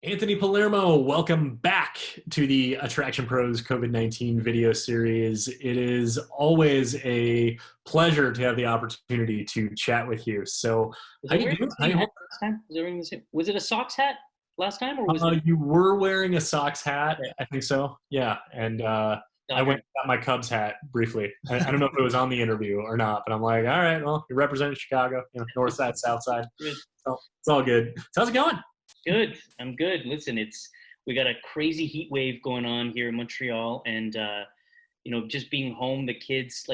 Anthony Palermo, welcome back to the Attraction Pros COVID-19 video series. It is always a pleasure to have the opportunity to chat with you. So, Was how I you wearing doing? the same hat last time? Was I wearing the same? Was it a socks hat last time, or was it? You were wearing a Sox hat, Okay, I think so. Yeah, and I went Dodger. and got my Cubs hat briefly. I don't know if it was on the interview or not, but I'm like, all right, well, you're representing Chicago, north side, south side. Good. So it's all good. So how's it going? Good. I'm good. Listen, we got a crazy heat wave going on here in Montreal, and just being home, the kids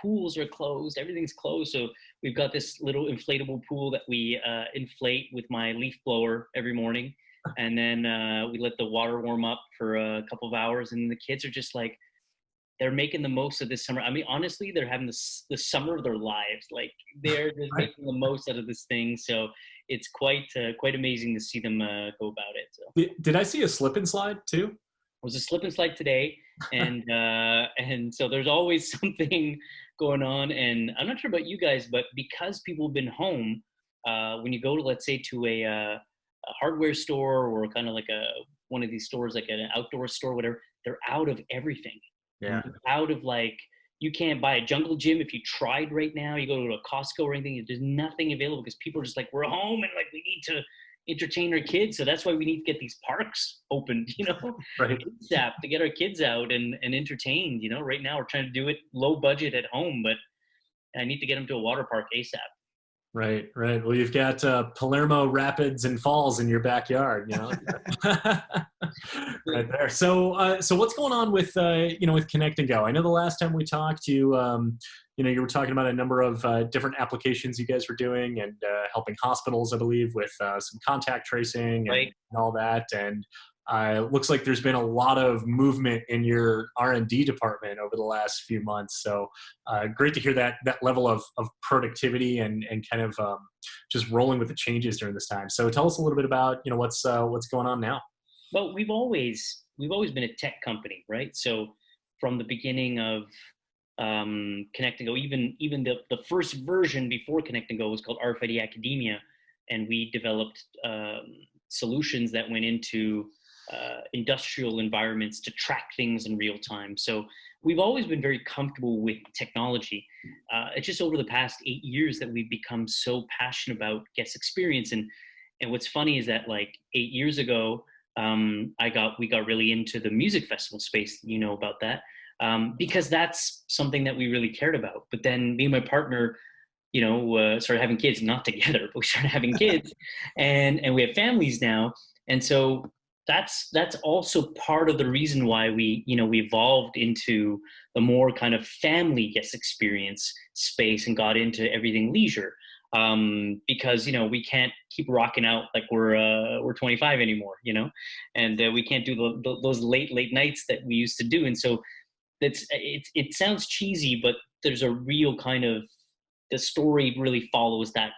pools are closed, everything's closed. So we've got this little inflatable pool that we inflate with my leaf blower every morning, and then we let the water warm up for a couple of hours, and the kids are just like they're making the most of this summer. I mean, honestly, they're having the summer of their lives. Like they're just Right. making the most out of this thing. So it's quite amazing to see them go about it. So Did I see a slip and slide too? it was a slip and slide today, and so there's always something going on. And I'm not sure about you guys, but because people have been home, when you go to, let's say, to a hardware store or kind of like a one of these stores, like an outdoor store, whatever, they're out of everything. Yeah. Out of like you can't buy a jungle gym if you tried right now. You go to a Costco or anything, there's nothing available because people are just like, we're home and like we need to entertain our kids. So that's why we need to get these parks opened, Right. ASAP to get our kids out and entertained. Right now we're trying to do it low budget at home, but I need to get them to a water park ASAP. Right, right. Well, you've got Palermo Rapids and Falls in your backyard, right there. So what's going on with with Connect and Go? I know the last time we talked, you were talking about a number of different applications you guys were doing and helping hospitals, I believe, with some contact tracing Right. and all that. And looks like there's been a lot of movement in your R&D department over the last few months. So great to hear that level of productivity and kind of just rolling with the changes during this time. So tell us a little bit about what's going on now. Well, we've always been a tech company, right? So from the beginning of Connect and Go, even the first version before Connect and Go was called RFID Academia, and we developed solutions that went into industrial environments to track things in real time. So we've always been very comfortable with technology. It's just over the past 8 years that we've become so passionate about guest experience. And what's funny is that like 8 years ago, we got really into the music festival space. You know about that, because that's something that we really cared about. But then me and my partner, started having kids, not together, but we started having kids, and we have families now, and so that's also part of the reason why we evolved into the more kind of family guest experience space and got into everything leisure, because we can't keep rocking out like we're 25 anymore, and we can't do those late nights that we used to do. And so it sounds cheesy, but there's a real kind of the story really follows that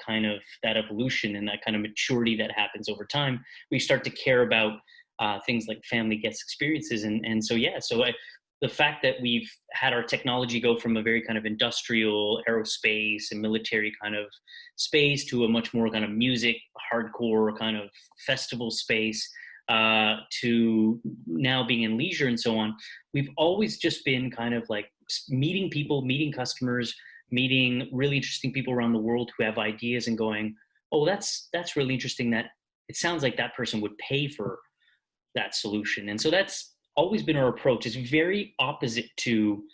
evolution and that kind of maturity that happens over time. We start to care about things like family guest experiences, and so yeah, the fact that we've had our technology go from a very kind of industrial, aerospace, and military kind of space to a much more kind of music, hardcore kind of festival space, to now being in leisure and so on, we've always just been kind of like meeting people, meeting customers, meeting really interesting people around the world who have ideas and going, oh, that's really interesting. That it sounds like that person would pay for that solution. And so that's always been our approach. It's very opposite to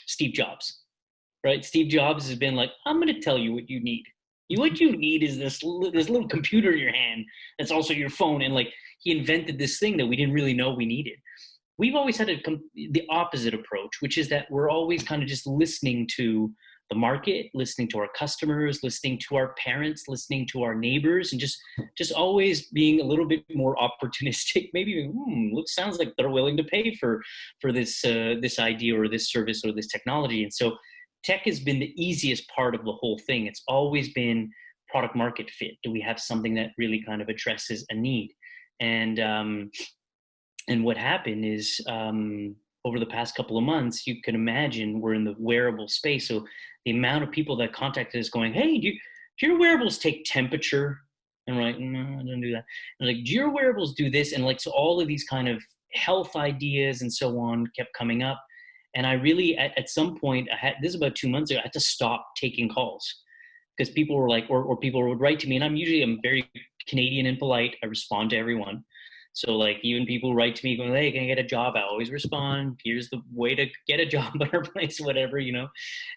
Steve Jobs, right? Steve Jobs has been like, I'm going to tell you what you need. What you need is this little computer in your hand that's also your phone. And like he invented this thing that we didn't really know we needed. We've always had the opposite approach, which is that we're always kind of just listening to the market, listening to our customers, listening to our parents, listening to our neighbors, and just always being a little bit more opportunistic. Maybe sounds like they're willing to pay for this idea or this service or this technology. And so tech has been the easiest part of the whole thing. It's always been product market fit. Do we have something that really kind of addresses a need? And what happened is, over the past couple of months, you can imagine we're in the wearable space. So the amount of people that contacted us going, hey, do your wearables take temperature? And we're like, no, I don't do that. And like, do your wearables do this? And like, so all of these kind of health ideas and so on kept coming up. And I really, at some point, this is about 2 months ago, I had to stop taking calls because people were like, or people would write to me, and I'm very Canadian and polite. I respond to everyone. So like even people write to me going, hey, can I get a job? I always respond. Here's the way to get a job at our place, whatever, you know.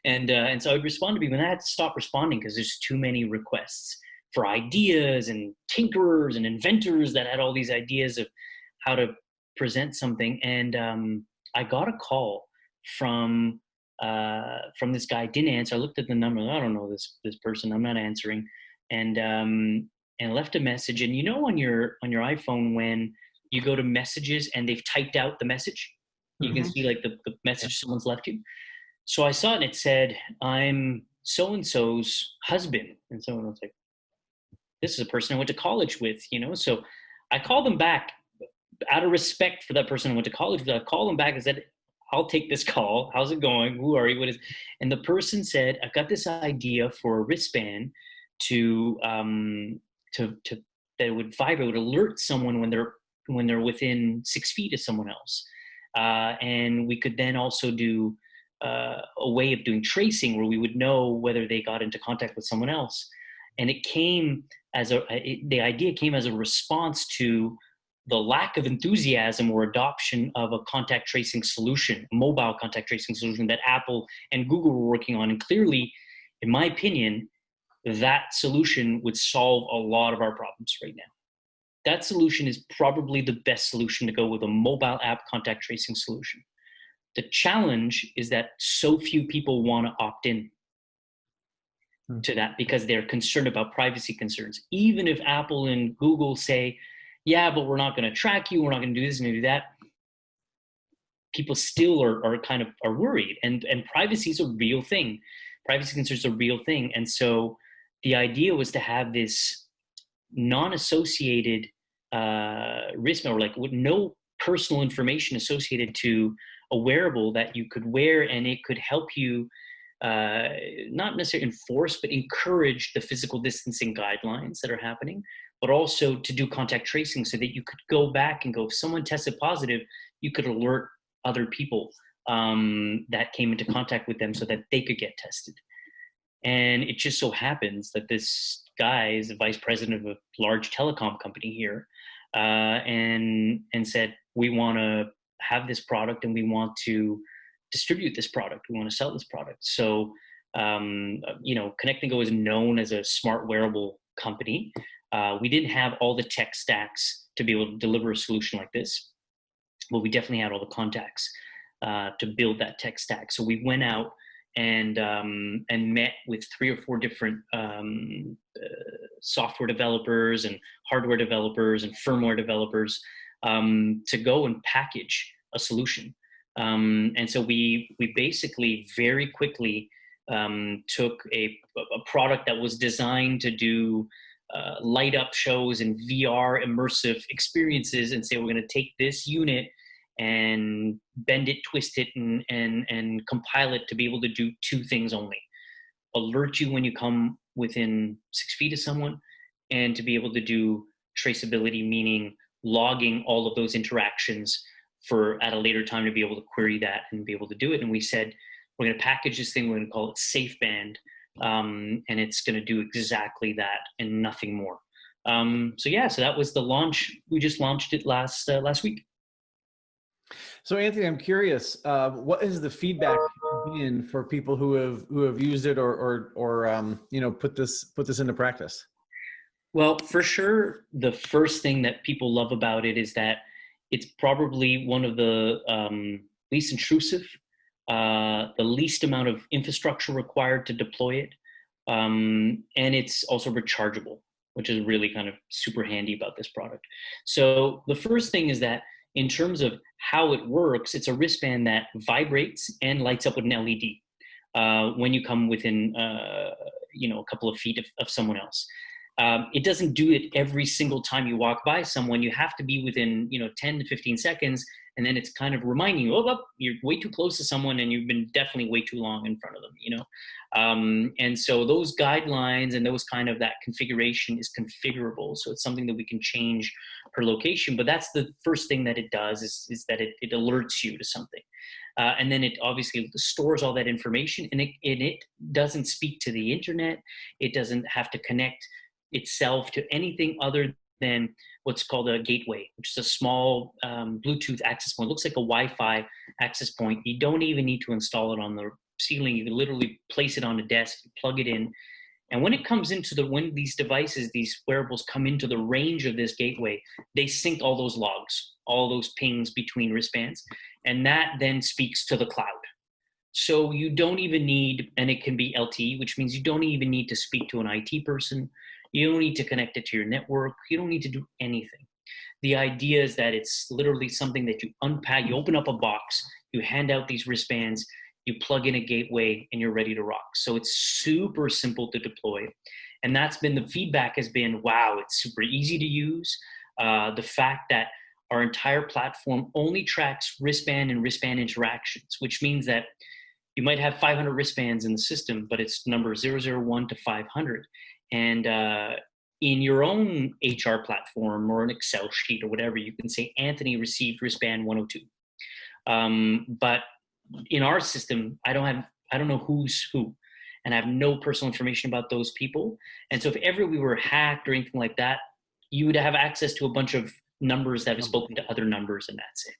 And so I would respond to people, and I had to stop responding because there's too many requests for ideas and tinkerers and inventors that had all these ideas of how to present something. And I got a call from this guy. I didn't answer. I looked at the number. I don't know this person. I'm not answering. And left a message. And you know, on your iPhone, when you go to messages and they've typed out the message, you can see like the message someone's left you. So I saw it and it said, I'm so and so's husband. And someone was like, this is a person I went to college with, you know. So I called them back out of respect for that person I went to college with. I called them back and said, I'll take this call. How's it going? Who are you? What is? And the person said, I've got this idea for a wristband to that would vibrate, would alert someone when they're within 6 feet of someone else. And we could then also do a way of doing tracing where we would know whether they got into contact with someone else. And it came as the idea came as a response to the lack of enthusiasm or adoption of a contact tracing solution, a mobile contact tracing solution that Apple and Google were working on. And clearly, in my opinion, that solution would solve a lot of our problems right now. That solution is probably the best solution to go with, a mobile app contact tracing solution. The challenge is that so few people want to opt in to that because they're concerned about privacy concerns. Even if Apple and Google say, yeah, but we're not going to track you, we're not going to do this and do that, people still are kind of are worried. And privacy is a real thing. Privacy concerns are a real thing. And so the idea was to have this non-associated risk, or like with no personal information associated to a wearable that you could wear, and it could help you not necessarily enforce, but encourage the physical distancing guidelines that are happening, but also to do contact tracing so that you could go back and go, if someone tested positive, you could alert other people that came into contact with them so that they could get tested. And it just so happens that this guy is the vice president of a large telecom company here, and said, we want to have this product and we want to distribute this product. We want to sell this product. So, ConnectGo is known as a smart wearable company. We didn't have all the tech stacks to be able to deliver a solution like this, but we definitely had all the contacts to build that tech stack. So we went out and met with 3 or 4 different software developers and hardware developers and firmware developers to go and package a solution. And so we basically very quickly took a product that was designed to do light up shows and VR immersive experiences, and say, we're going to take this unit and bend it, twist it, and compile it to be able to do 2 things only: alert you when you come within 6 feet of someone, and to be able to do traceability, meaning logging all of those interactions for at a later time to be able to query that and be able to do it. And we said, we're going to package this thing, we're going to call it SafeBand, and it's going to do exactly that and nothing more. So that was the launch. We just launched it last week. So Anthony, I'm curious, what has the feedback been for people who have used it or put this into practice? Well, for sure, the first thing that people love about it is that it's probably one of the least intrusive, the least amount of infrastructure required to deploy it, and it's also rechargeable, which is really kind of super handy about this product. So the first thing is that in terms of how it works, it's a wristband that vibrates and lights up with an LED when you come within a couple of feet of someone else. It doesn't do it every single time you walk by someone. You have to be within, 10 to 15 seconds. And then it's kind of reminding you, oh, you're way too close to someone and you've been definitely way too long in front of them, And so those guidelines and those kind of that configuration is configurable. So it's something that we can change per location. But that's the first thing that it does is that it alerts you to something. And then it obviously stores all that information, and it doesn't speak to the internet. It doesn't have to connect itself to anything other than what's called a gateway, which is a small Bluetooth access point. It looks like a Wi-Fi access point. You don't even need to install it on the ceiling. You can literally place it on a desk, plug it in. And when it comes when these devices, these wearables come into the range of this gateway, they sync all those logs, all those pings between wristbands, and that then speaks to the cloud. So you don't even need, and it can be LTE, which means you don't even need to speak to an IT person. You don't need to connect it to your network. You don't need to do anything. The idea is that it's literally something that you unpack, you open up a box, you hand out these wristbands, you plug in a gateway, and you're ready to rock. So it's super simple to deploy. And that's been the feedback has been, wow, it's super easy to use. The fact that our entire platform only tracks wristband and wristband interactions, which means that you might have 500 wristbands in the system, but it's number 001 to 500. And in your own HR platform or an Excel sheet or whatever, you can say Anthony received wristband 102. But in our system, I don't know who's who, and I have no personal information about those people. And so if ever we were hacked or anything like that, you would have access to a bunch of numbers that have spoken to other numbers, and that's it.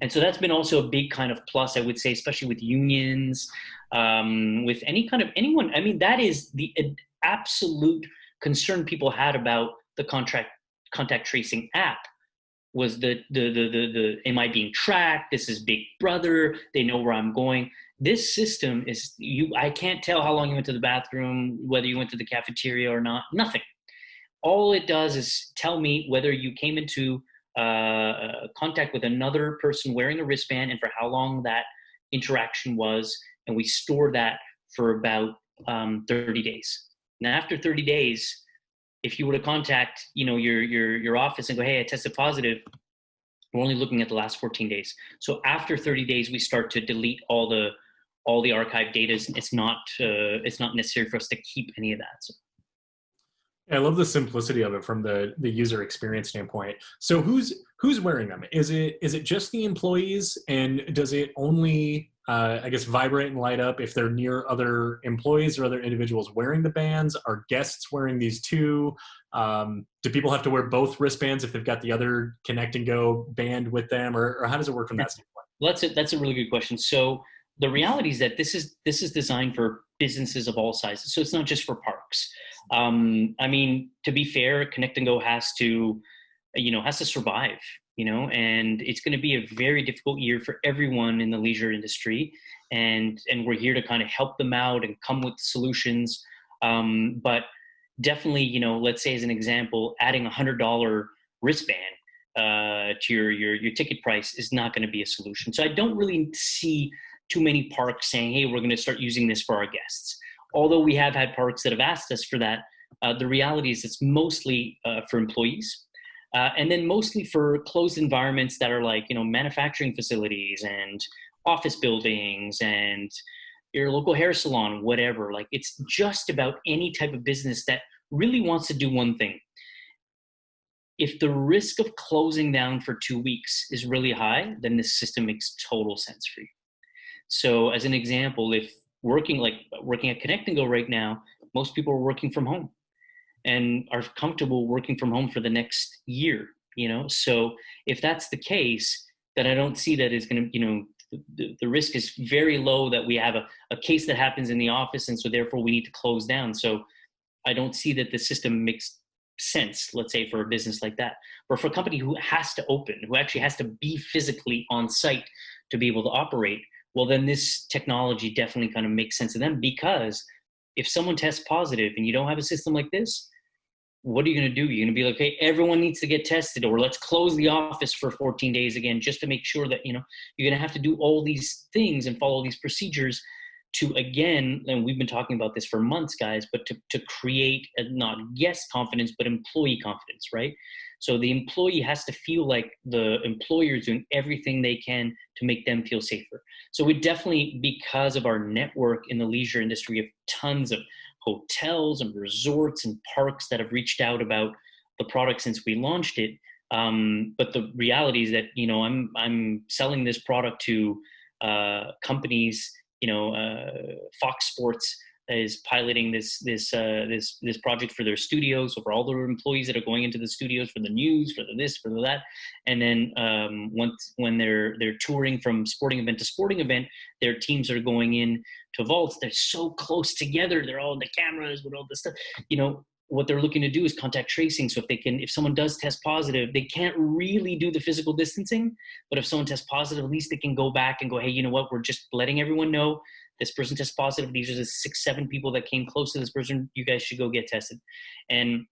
And so that's been also a big kind of plus, I would say, especially with unions, with anyone. I mean, that is the absolute concern people had about the contact tracing app was the am I being tracked? This is Big Brother. They know where I'm going. This system is I can't tell how long you went to the bathroom, whether you went to the cafeteria or not, nothing. All it does is tell me whether you came into contact with another person wearing a wristband and for how long that interaction was. And we store that for about 30 days. Now, after 30 days, if you were to contact, your office and go, hey, I tested positive, we're only looking at the last 14 days. So after 30 days, we start to delete all the archived data. It's not necessary for us to keep any of that. So. I love the simplicity of it from the user experience standpoint. So who's wearing them? Is it just the employees, and does it only vibrate and light up if they're near other employees or other individuals wearing the bands? Are guests wearing these too? Do people have to wear both wristbands if they've got the other Connect & Go band with them, or how does it work from that standpoint? Well, that's a really good question. So the reality is that this is designed for businesses of all sizes. So it's not just for parks. To be fair, Connect & Go has to survive, and it's going to be a very difficult year for everyone in the leisure industry. And we're here to kind of help them out and come with solutions. But definitely, let's say as an example, adding $100 wristband to your ticket price is not going to be a solution. So I don't really see too many parks saying, hey, we're going to start using this for our guests. Although we have had parks that have asked us for that, the reality is it's mostly for employees. And then mostly for closed environments that are like, manufacturing facilities and office buildings and your local hair salon, whatever. Like, it's just about any type of business that really wants to do one thing. If the risk of closing down for 2 weeks is really high, then this system makes total sense for you. So as an example, if working at Connect & Go right now, most people are working from home and are comfortable working from home for the next year, So if that's the case, then I don't see that is going to, the risk is very low that we have a case that happens in the office, and so therefore we need to close down. So I don't see that the system makes sense, let's say, for a business like that. Or for a company who has to open, who actually has to be physically on site to be able to operate, well, then this technology definitely kind of makes sense to them, because if someone tests positive and you don't have a system like this, what are you going to do? You're going to be like, hey, everyone needs to get tested, or let's close the office for 14 days again, just to make sure that, you're going to have to do all these things and follow these procedures to, again, and we've been talking about this for months, guys, but to create not guest confidence, but employee confidence, right? So the employee has to feel like the employer is doing everything they can to make them feel safer. So we definitely, because of our network in the leisure industry, have tons of hotels and resorts and parks that have reached out about the product since we launched it. But the reality is that, you know, I'm selling this product to companies. You know, Fox Sports is piloting this project for their studios, so for all their employees that are going into the studios for the news, for the this, for the that. And then when they're touring from sporting event to sporting event, their teams are going in to vaults. They're so close together. They're all in the cameras with all this stuff. You know, what they're looking to do is contact tracing. So if someone does test positive, they can't really do the physical distancing, but if someone tests positive, at least they can go back and go, hey, you know what? We're just letting everyone know this person tests positive. These are the 6-7 people that came close to this person. You guys should go get tested. And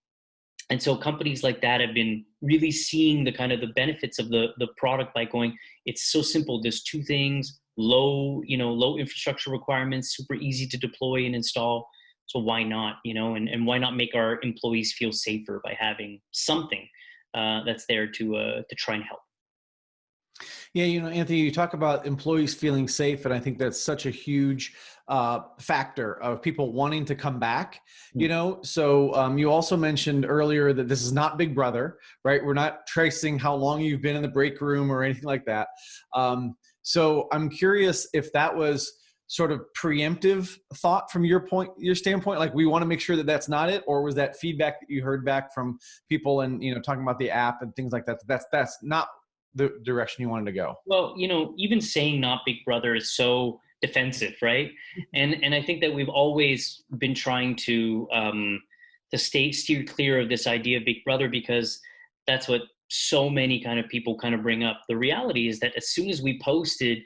so companies like that have been really seeing the kind of the benefits of the product by going, it's so simple. There's 2 things, low infrastructure requirements, super easy to deploy and install. So why not, you know, and why not make our employees feel safer by having something that's there to try and help. Yeah, you know, Anthony, you talk about employees feeling safe, and I think that's such a huge factor of people wanting to come back, you know. So you also mentioned earlier that this is not Big Brother, right? We're not tracing how long you've been in the break room or anything like that. So I'm curious if that was sort of preemptive thought from your standpoint, like we want to make sure that that's not it, or was that feedback that you heard back from people and, you know, talking about the app and things like that, that's not the direction you wanted to go? Well, you know, even saying not Big Brother is so defensive, right? And I think that we've always been trying to steer clear of this idea of Big Brother, because that's what so many kind of people kind of bring up. The reality is that as soon as we posted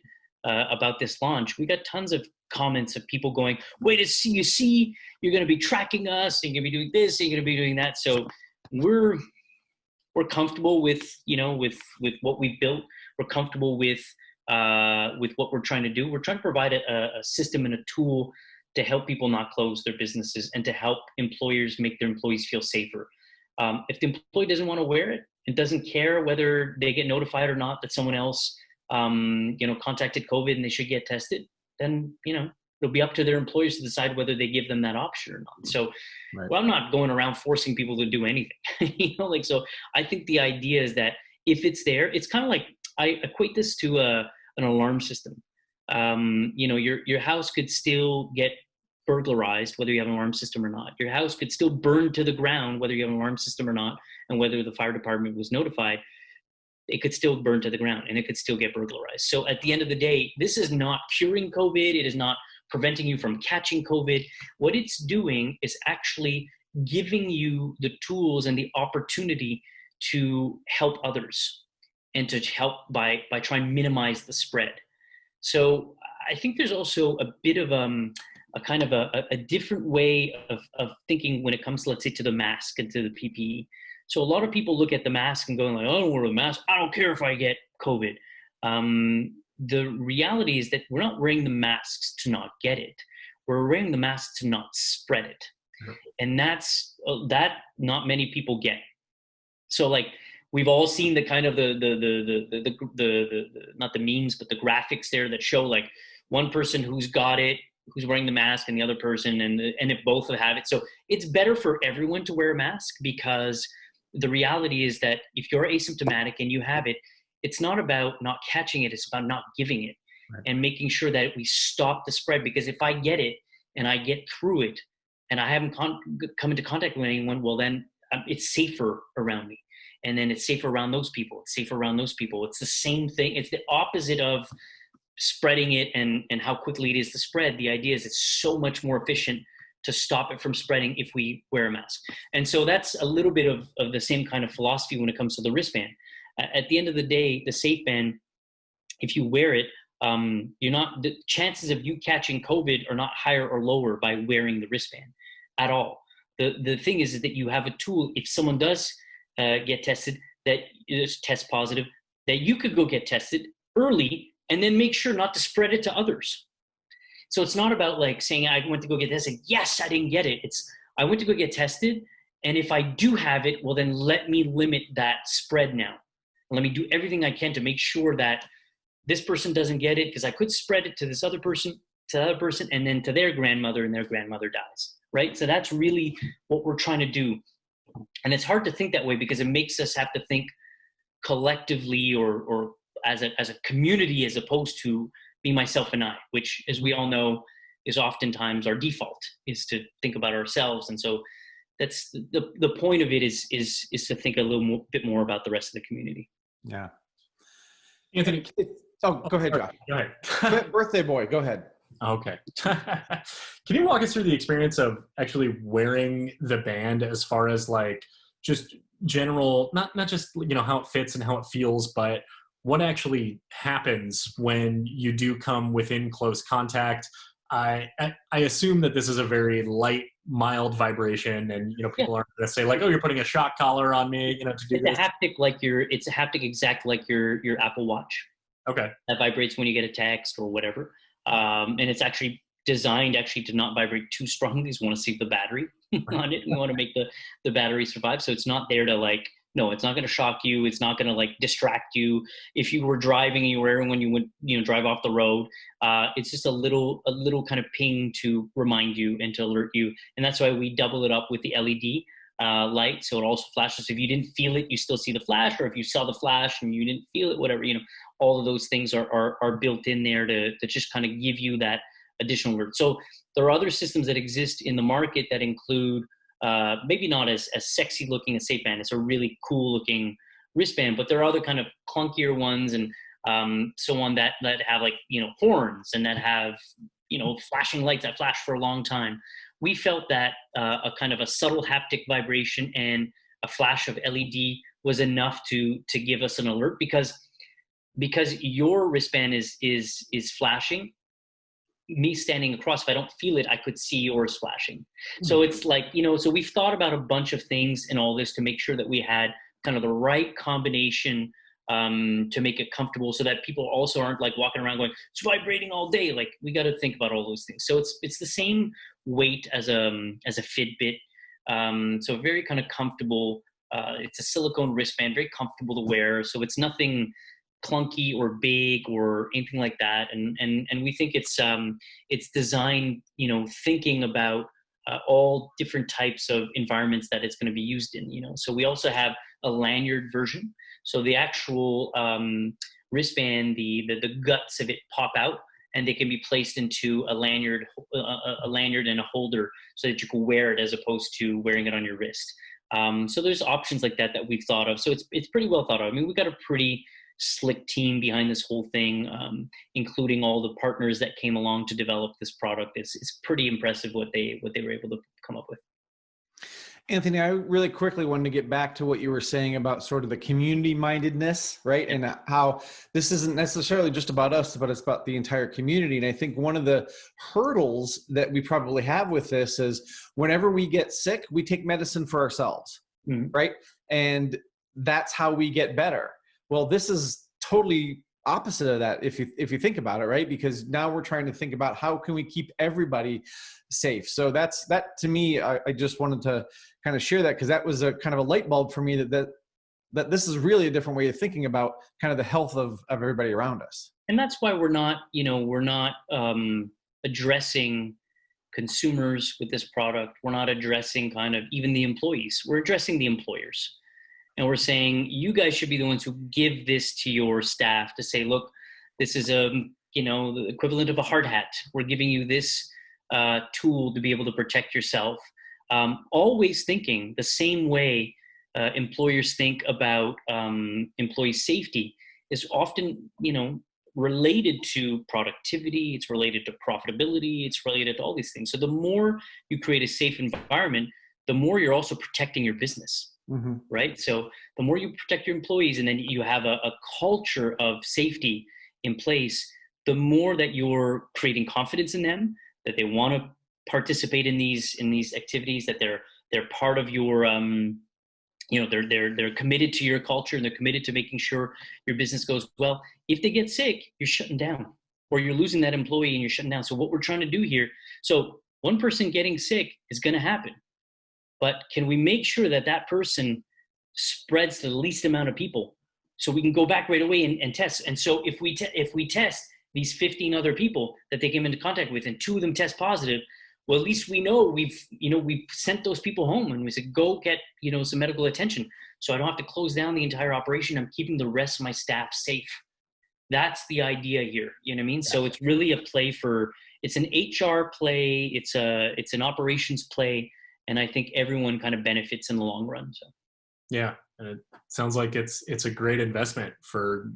about this launch, we got tons of comments of people going, wait to see, you see, you're going to be tracking us, and you're going to be doing this, and you're going to be doing that. So we're comfortable with, you know, with what we built. We're comfortable with what we're trying to do. We're trying to provide a system and a tool to help people not close their businesses and to help employers make their employees feel safer. If the employee doesn't want to wear it and doesn't care whether they get notified or not that someone else, you know, contacted COVID and they should get tested, then, you know, it'll be up to their employers to decide whether they give them that option or not. So, right. Well, I'm not going around forcing people to do anything, you know, like, so I think the idea is that if it's there, it's kind of like, I equate this to an alarm system. You know, your house could still get burglarized, whether you have an alarm system or not. Your house could still burn to the ground, whether you have an alarm system or not, and whether the fire department was notified. It could still burn to the ground and it could still get burglarized. So at the end of the day, this is not curing COVID. It is not preventing you from catching COVID. What it's doing is actually giving you the tools and the opportunity to help others and to help by trying to minimize the spread. So I think there's also a bit of a kind of a different way of thinking when it comes to, let's say, to the mask and to the PPE. So a lot of people look at the mask and going like, oh, I don't wear a mask. I don't care if I get COVID. The reality is that we're not wearing the masks to not get it. We're wearing the masks to not spread it. Mm-hmm. And that's that not many people get. So like we've all seen the kind of the not the memes, but the graphics there that show like one person who's got it, who's wearing the mask, and the other person, and if both have it. So it's better for everyone to wear a mask, because the reality is that if you're asymptomatic and you have it, it's not about not catching it, it's about not giving it. Right. And making sure that we stop the spread. Because if I get it and I get through it and I haven't come into contact with anyone, well then it's safer around me. And then it's safer around those people. It's safer around those people. It's the same thing. It's the opposite of spreading it and how quickly it is to spread. The idea is it's so much more efficient to stop it from spreading if we wear a mask. And so that's a little bit of the same kind of philosophy when it comes to the wristband. At the end of the day, the safe band, if you wear it, the chances of you catching COVID are not higher or lower by wearing the wristband at all. The thing is that you have a tool. If someone does get tested, that is test positive, that you could go get tested early and then make sure not to spread it to others. So it's not about like saying I went to go get tested. Yes, I didn't get it. It's I went to go get tested. And if I do have it, well, then let me limit that spread now. Let me do everything I can to make sure that this person doesn't get it, because I could spread it to this other person, to the other person, and then to their grandmother, and their grandmother dies, right? So that's really what we're trying to do. And it's hard to think that way because it makes us have to think collectively or as a community, as opposed to me, myself, and I, which, as we all know, is oftentimes our default, is to think about ourselves. And so that's the point of it is to think a little bit more about the rest of the community. Yeah. Anthony. Oh, go ahead, Josh. Go ahead. Birthday boy, go ahead. Okay. Can you walk us through the experience of actually wearing the band, as far as like just general, not just, you know, how it fits and how it feels, but what actually happens when you do come within close contact? I assume that this is a very light, mild vibration, and, you know, people aren't going to say like, "Oh, you're putting a shock collar on me," you know, to do it's this. It's a haptic exactly like your Apple Watch. Okay. That vibrates when you get a text or whatever. And it's actually designed to not vibrate too strongly, because we want to save the battery on it. We want to make the battery survive. So it's not there to like, no, it's not going to shock you. It's not going to like distract you. If you were driving and you were wearing when you would, you know, drive off the road, it's just a little kind of ping to remind you and to alert you. And that's why we double it up with the LED light. So it also flashes. If you didn't feel it, you still see the flash, or if you saw the flash and you didn't feel it, whatever, you know, all of those things are built in there to just kind of give you that additional alert. So there are other systems that exist in the market that include maybe not as sexy looking as SafeBand. It's a really cool looking wristband, but there are other kind of clunkier ones and so on that have like, you know, horns, and that have, you know, flashing lights that flash for a long time. We felt that a kind of a subtle haptic vibration and a flash of LED was enough to give us an alert, because your wristband is flashing. Me standing across, if I don't feel it, I could see yours flashing. So it's like, you know, so we've thought about a bunch of things in all this to make sure that we had kind of the right combination to make it comfortable, so that people also aren't like walking around going, it's vibrating all day. Like, we got to think about all those things. So it's the same weight as a Fitbit. So very kind of comfortable. It's a silicone wristband, very comfortable to wear. So it's nothing clunky or big or anything like that. And we think it's designed, you know, thinking about all different types of environments that it's going to be used in, you know. So we also have a lanyard version. So the actual wristband, the guts of it pop out, and they can be placed into a lanyard and a holder, so that you can wear it as opposed to wearing it on your wrist. So there's options like that we've thought of. So it's pretty well thought of. I mean, we've got a pretty slick team behind this whole thing, including all the partners that came along to develop this product. It's pretty impressive what they were able to come up with. Anthony, I really quickly wanted to get back to what you were saying about sort of the community mindedness, right? And how this isn't necessarily just about us, but it's about the entire community. And I think one of the hurdles that we probably have with this is whenever we get sick, we take medicine for ourselves, right? And that's how we get better. Well, this is totally opposite of that if you think about it, right? Because now we're trying to think about how can we keep everybody safe. So that to me, I just wanted to kind of share that, because that was a kind of a light bulb for me that this is really a different way of thinking about kind of the health of everybody around us. And that's why we're not addressing consumers with this product. We're not addressing kind of even the employees. We're addressing the employers. And we're saying, you guys should be the ones who give this to your staff to say, look, this is the equivalent of a hard hat. We're giving you this tool to be able to protect yourself. Always thinking the same way employers think about employee safety is often, related to productivity. It's related to profitability. It's related to all these things. So the more you create a safe environment, the more you're also protecting your business. Mm-hmm. Right? So the more you protect your employees, and then you have a culture of safety in place, the more that you're creating confidence in them, that they want to participate in these activities, that they're part of your they're committed to your culture, and they're committed to making sure your business goes well. If they get sick, you're shutting down. or you're losing that employee and you're shutting down. So what we're trying to do here, so one person getting sick is going to happen, but can we make sure that that person spreads to the least amount of people so we can go back right away and test? And so if we test these 15 other people that they came into contact with and 2 of them test positive, well, at least we know we've sent those people home and we said, go get, some medical attention. So I don't have to close down the entire operation. I'm keeping the rest of my staff safe. That's the idea here. You know what I mean? So it's really a play it's an HR play. It's an operations play. And I think everyone kind of benefits in the long run. So. Yeah. And it sounds like it's a great investment for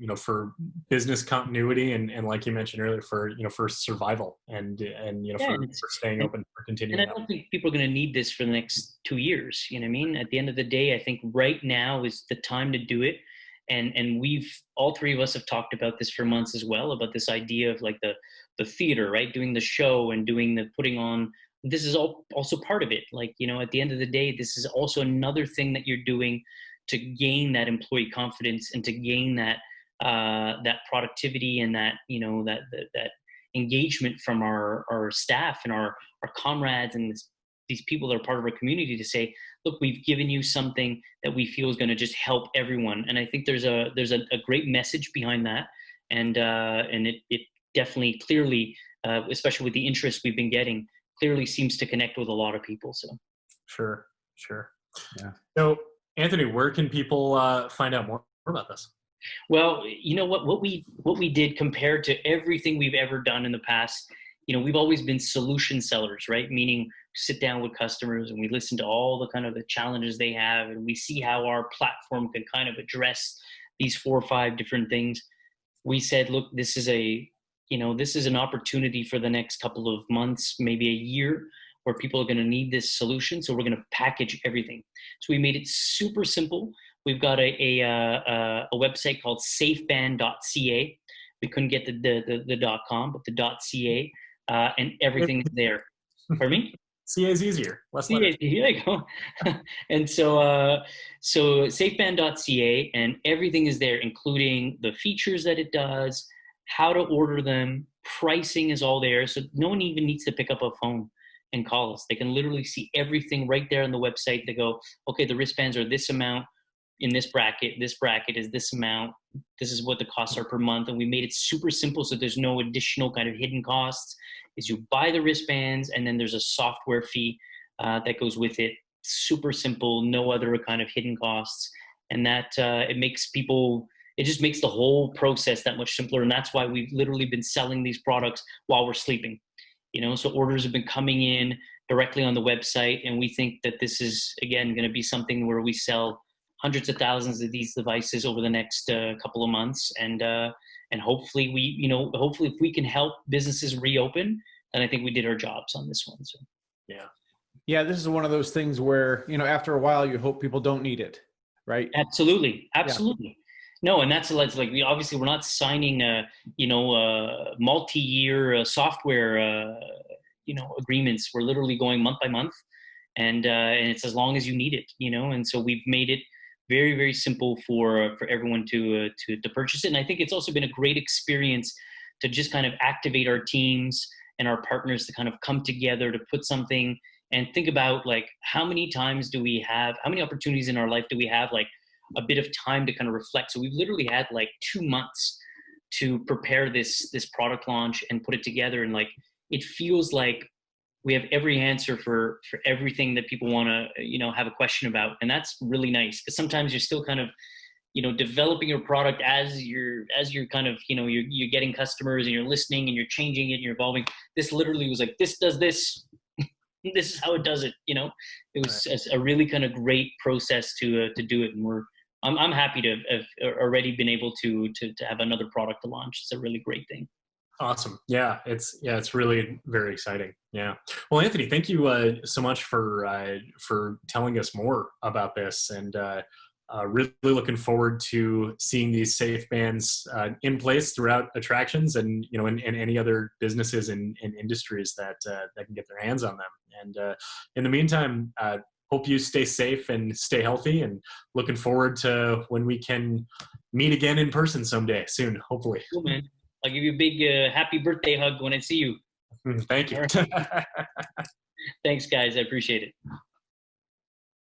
business continuity and like you mentioned earlier, for survival and for staying open, for continuing. And I don't think people are going to need this for the next 2 years. You know what I mean? At the end of the day, I think right now is the time to do it. And we've, all 3 of us have talked about this for months as well, about this idea of like the theater, right? Doing the show and doing the putting on. This is also part of it. Like, at the end of the day, this is also another thing that you're doing to gain that employee confidence and to gain that productivity and that engagement from our staff and our comrades and these people that are part of our community, to say, look, we've given you something that we feel is going to just help everyone. And I think there's a great message behind that. And it definitely, clearly, especially with the interest we've been getting, clearly seems to connect with a lot of people. So. Sure. Yeah. So, Anthony, where can people find out more about this? Well, what we did compared to everything we've ever done in the past, we've always been solution sellers, right? Meaning sit down with customers and we listen to all the kind of the challenges they have, and we see how our platform can kind of address these 4 or 5 different things. We said, look, this is an opportunity for the next couple of months, maybe a year, where people are going to need this solution. So we're going to package everything. So we made it super simple. We've got a website called safeband.ca. We couldn't get the .com, but the .ca, and everything is there. Pardon me? CA is easier. Less letters. Here you go. And so safeband.ca, and everything is there, including the features that it does, how to order them, pricing is all there. So no one even needs to pick up a phone and call us. They can literally see everything right there on the website. They go, okay, the wristbands are this amount in this bracket is this amount. This is what the costs are per month. And we made it super simple, so there's no additional kind of hidden costs. Is you buy the wristbands and then there's a software fee that goes with it. Super simple, no other kind of hidden costs. And that it just makes the whole process that much simpler. And that's why we've literally been selling these products while we're sleeping. So orders have been coming in directly on the website. And we think that this is, again, going to be something where we sell hundreds of thousands of these devices over the next couple of months. And hopefully hopefully if we can help businesses reopen, then I think we did our jobs on this one. So. Yeah. This is one of those things where, after a while you hope people don't need it. Right. Absolutely. Yeah. No, and that's like we're not signing multi-year software agreements. We're literally going month by month, and it's as long as you need it, And so we've made it very, very simple for everyone to purchase it. And I think it's also been a great experience to just kind of activate our teams and our partners to kind of come together to put something and think about, like, how many opportunities in our life do we have, like, a bit of time to kind of reflect. So we've literally had like 2 months to prepare this product launch and put it together. And like, it feels like we have every answer for everything that people want to, have a question about. And that's really nice, because sometimes you're still kind of, developing your product as you're kind of, you're getting customers and you're listening and you're changing it and you're evolving. This literally was like, this does this. This is how it does it. It was a really kind of great process to do it. And I'm happy to have already been able to have another product to launch. It's a really great thing. Awesome. Yeah, it's really very exciting. Yeah. Well, Anthony, thank you so much for telling us more about this, and really looking forward to seeing these safe bands in place throughout attractions and in any other businesses and industries that can get their hands on them. And in the meantime, hope you stay safe and stay healthy, and looking forward to when we can meet again in person someday soon, hopefully. Cool, man. I'll give you a big happy birthday hug when I see you. Thank you. All right. Thanks, guys. I appreciate it.